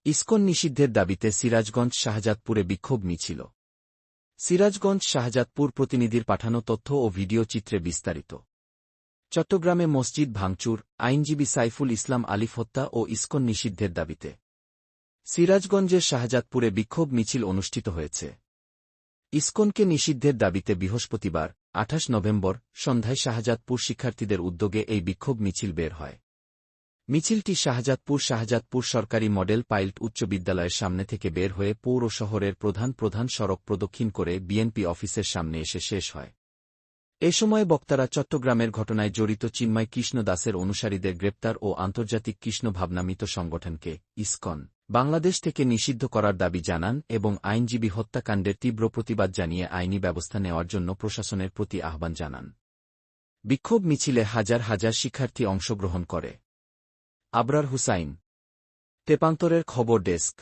ISKCON নিষিদ্ধের দাবিতে সিরাজগঞ্জ শাহজাদপুরে বিক্ষোভ মিছিল। সিরাজগঞ্জ শাহজাদপুর প্রতিনিধির পাঠানো তথ্য ও ভিডিও চিত্রে বিস্তারিত। চট্টগ্রামে মসজিদ ভাঙচুর, আইনজীবী সাইফুল ইসলাম আলিফ হত্যা ও ইসকন নিষিদ্ধের দাবিতে সিরাজগঞ্জের শাহজাদপুরে বিক্ষোভ মিছিল অনুষ্ঠিত হয়েছে। ইসকনকে নিষিদ্ধের দাবিতে বৃহস্পতিবার ২৮ নভেম্বর সন্ধ্যায় শাহজাদপুর শিক্ষার্থীদের উদ্যোগে এই বিক্ষোভ মিছিল বের হয়। মিছিলটি শাহজাদপুর সরকারি মডেল পাইলট উচ্চ বিদ্যালয়ের সামনে থেকে বের হয়ে পৌর শহরের প্রধান সড়ক প্রদক্ষিণ করে বিএনপি অফিসের সামনে এসে শেষ হয়। এ সময় বক্তারা চট্টগ্রামের ঘটনায় জড়িত চিন্ময় কৃষ্ণ দাসের অনুসারীদের গ্রেপ্তার ও আন্তর্জাতিক কৃষ্ণ ভাবনামিত সংগঠনকে ইসকন বাংলাদেশ থেকে নিষিদ্ধ করার দাবি জানান এবং আইনজীবী হত্যাকাণ্ডের তীব্র প্রতিবাদ জানিয়ে আইনি ব্যবস্থা নেওয়ার জন্য প্রশাসনের প্রতি আহ্বান জানান। বিক্ষোভ মিছিলে হাজার হাজার শিক্ষার্থী অংশগ্রহণ করে। আবরার হুসাইন, তেপান্তরের খবর ডেস্ক।